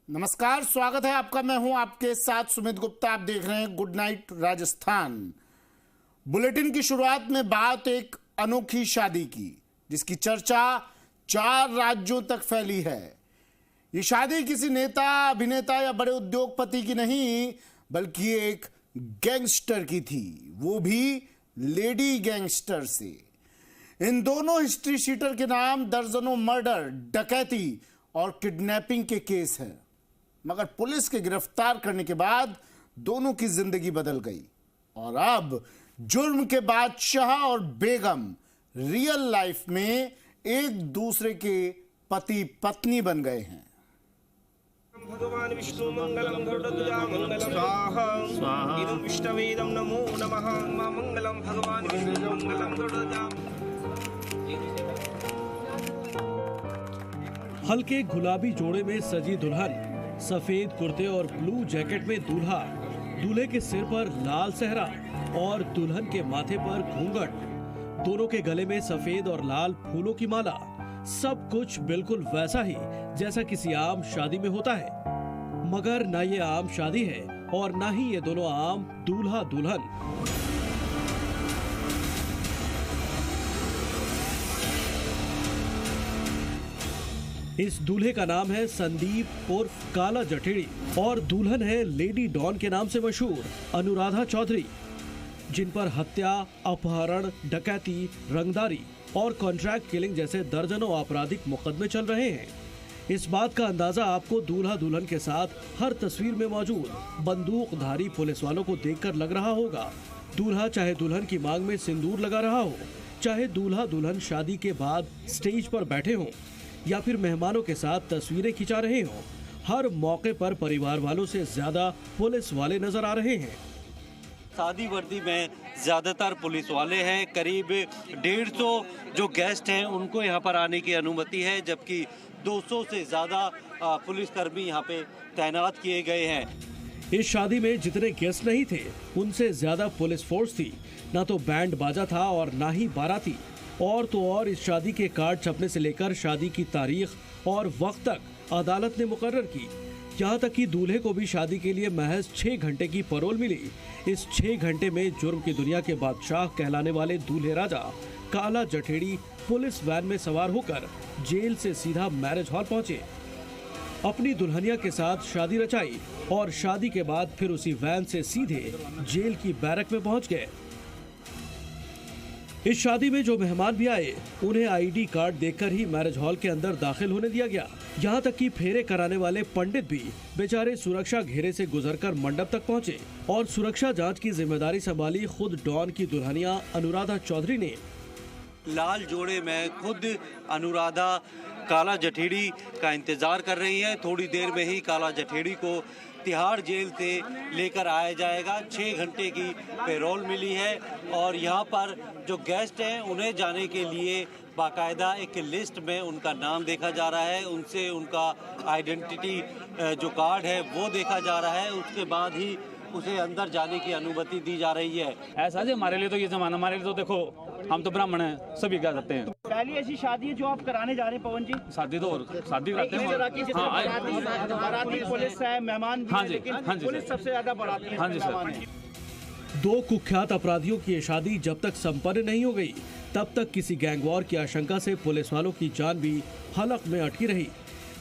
नमस्कार, स्वागत है आपका। मैं हूं आपके साथ सुमित गुप्ता। आप देख रहे हैं गुड नाइट राजस्थान। बुलेटिन की शुरुआत में बात एक अनोखी शादी की, जिसकी चर्चा 4 राज्यों तक फैली है। ये शादी किसी नेता, अभिनेता या बड़े उद्योगपति की नहीं, बल्कि एक गैंगस्टर की थी, वो भी लेडी गैंगस्टर से। इन दोनों हिस्ट्री शीटर के नाम दर्जनों मर्डर, डकैती और किडनैपिंग के केस हैं, मगर पुलिस के गिरफ्तार करने के बाद दोनों की जिंदगी बदल गई और अब जुर्म के बादशाह और बेगम रियल लाइफ में एक दूसरे के पति पत्नी बन गए हैं। भगवान विष्णु मंगलम गरुड़ध्वजा मंगलम स्वाहा इदं विष्णवेदं नमो नमः मंगलम भगवान विष्णु मंगलम गरुड़ध्वजा। हल्के गुलाबी जोड़े में सजी दुल्हन, सफेद कुर्ते और ब्लू जैकेट में दूल्हा, दूल्हे के सिर पर लाल सेहरा और दुल्हन के माथे पर घूंघट, दोनों के गले में सफेद और लाल फूलों की माला। सब कुछ बिल्कुल वैसा ही जैसा किसी आम शादी में होता है, मगर न ये आम शादी है और न ही ये दोनों आम दूल्हा दुल्हन। इस दूल्हे का नाम है संदीप उर्फ काला जठेड़ी और दुल्हन है लेडी डॉन के नाम से मशहूर अनुराधा चौधरी, जिन पर हत्या, अपहरण, डकैती, रंगदारी और कॉन्ट्रैक्ट किलिंग जैसे दर्जनों आपराधिक मुकदमे चल रहे हैं। इस बात का अंदाजा आपको दूल्हा दुल्हन के साथ हर तस्वीर में मौजूद बंदूकधारी पुलिस वालों को देखकर लग रहा होगा। दूल्हा चाहे दुल्हन की मांग में सिंदूर लगा रहा हो, चाहे दूल्हा दुल्हन शादी के बाद स्टेज पर बैठे हों या फिर मेहमानों के साथ तस्वीरें खिंचा रहे हों, हर मौके पर परिवार वालों से ज्यादा पुलिस वाले नजर आ रहे हैं। शादी वर्दी में ज़्यादातर पुलिस वाले हैं। करीब 150 जो गेस्ट हैं उनको यहाँ पर आने की अनुमति है, जबकि 200 से ज़्यादा पुलिसकर्मी यहाँ पे तैनात किए गए हैं। इस शादी में जितने गेस्ट नहीं थे, उनसे ज्यादा पुलिस फोर्स थी। ना तो बैंड बाजा था और ना ही बाराती। और तो और इस शादी के कार्ड छपने से लेकर शादी की तारीख और वक्त तक अदालत ने मुकर्रर की। यहाँ तक कि दूल्हे को भी शादी के लिए महज 6 घंटे की पैरोल मिली। इस 6 घंटे में जुर्म की दुनिया के बादशाह कहलाने वाले दूल्हे राजा काला जठेड़ी पुलिस वैन में सवार होकर जेल से सीधा मैरिज हॉल पहुंचे, अपनी दुल्हनिया के साथ शादी रचाई और शादी के बाद फिर उसी वैन से सीधे जेल की बैरक में पहुंच गए। इस शादी में जो मेहमान भी आए, उन्हें आईडी कार्ड देखकर ही मैरिज हॉल के अंदर दाखिल होने दिया गया। यहाँ तक कि फेरे कराने वाले पंडित भी बेचारे सुरक्षा घेरे से गुजरकर मंडप तक पहुँचे और सुरक्षा जांच की जिम्मेदारी संभाली खुद डॉन की दुल्हनिया अनुराधा चौधरी ने। लाल जोड़े में खुद अनुराधा काला जठेड़ी का इंतजार कर रही है। थोड़ी देर में ही काला जठेड़ी को तिहाड़ जेल से लेकर आया जाएगा। 6 घंटे की पैरोल मिली है और यहाँ पर जो गेस्ट हैं उन्हें जाने के लिए बाकायदा एक लिस्ट में उनका नाम देखा जा रहा है, उनसे उनका आइडेंटिटी जो कार्ड है वो देखा जा रहा है। उसके बाद ही उसे अंदर जाने की अनुमति दी जा रही है। ऐसा जी हमारे लिए तो ये जमाना, हमारे लिए तो देखो हम तो ब्राह्मण हैं, सभी क्या करते हैं। पहली ऐसी शादी है जो आप कराने जा रहे हैं पवन जी? शादी तो शादी करते हैं। बाराती पुलिस है, मेहमान भी हाँ है, जी, लेकिन हाँ जी पुलिस सर। सबसे ज्यादा बाराती है। हाँ जी सर। मेहमान है। 2 कुख्यात अपराधियों की ये शादी जब तक संपन्न नहीं हो गई, तब तक किसी गैंगवॉर की आशंका से पुलिस वालों की जान भी हलक में अटकी रही।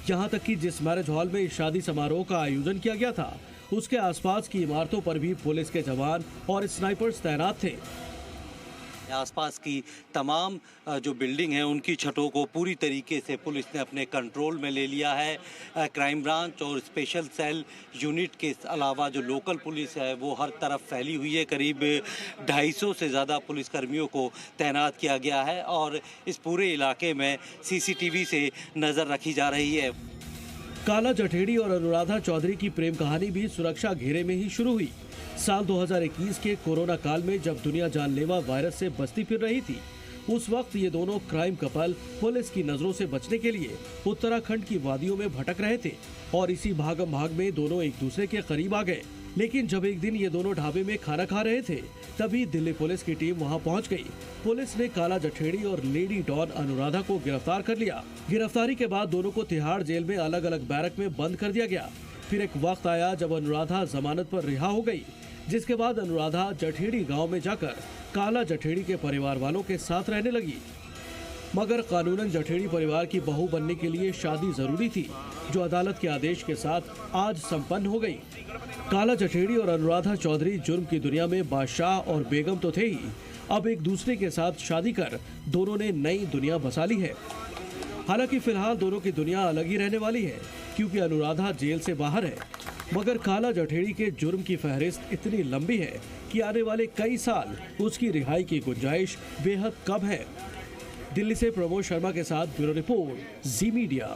यहाँ तक कि जिस मैरिज हॉल में इस शादी समारोह का आयोजन किया गया था, उसके आसपास की इमारतों पर भी पुलिस के जवान और स्नाइपर्स तैनात थे। आसपास की तमाम जो बिल्डिंग है उनकी छतों को पूरी तरीके से पुलिस ने अपने कंट्रोल में ले लिया है। क्राइम ब्रांच और स्पेशल सेल यूनिट के अलावा जो लोकल पुलिस है वो हर तरफ फैली हुई है। करीब 250 से ज़्यादा पुलिसकर्मियों को तैनात किया गया है और इस पूरे इलाके में CCTV से नज़र रखी जा रही है। काला जठेड़ी और अनुराधा चौधरी की प्रेम कहानी भी सुरक्षा घेरे में ही शुरू हुई। साल 2021 के कोरोना काल में जब दुनिया जानलेवा वायरस से बचती फिर रही थी, उस वक्त ये दोनों क्राइम कपल पुलिस की नजरों से बचने के लिए उत्तराखंड की वादियों में भटक रहे थे और इसी भागम भाग में दोनों एक दूसरे के करीब आ गए। लेकिन जब एक दिन ये दोनों ढाबे में खाना खा रहे थे, तभी दिल्ली पुलिस की टीम वहां पहुंच गई। पुलिस ने काला जठेड़ी और लेडी डॉन अनुराधा को गिरफ्तार कर लिया। गिरफ्तारी के बाद दोनों को तिहाड़ जेल में अलग अलग बैरक में बंद कर दिया गया। फिर एक वक्त आया जब अनुराधा जमानत पर रिहा हो गई, जिसके बाद अनुराधा जठेड़ी गांव में जाकर काला जठेड़ी के परिवार वालों के साथ रहने लगी। मगर कानूनन जठेड़ी परिवार की बहू बनने के लिए शादी जरूरी थी, जो अदालत के आदेश के साथ आज संपन्न हो गई। काला जठेड़ी और अनुराधा चौधरी जुर्म की दुनिया में बादशाह और बेगम तो थे ही, अब एक दूसरे के साथ शादी कर दोनों ने नई दुनिया बसा ली है। हालांकि फिलहाल दोनों की दुनिया अलग ही रहने वाली है, क्योंकि अनुराधा जेल से बाहर है। मगर काला जठेड़ी के जुर्म की फहरिस्त इतनी लंबी है कि आने वाले कई साल उसकी रिहाई की गुंजाइश बेहद कम है। दिल्ली से प्रमोद शर्मा के साथ ब्यूरो रिपोर्ट, जी मीडिया।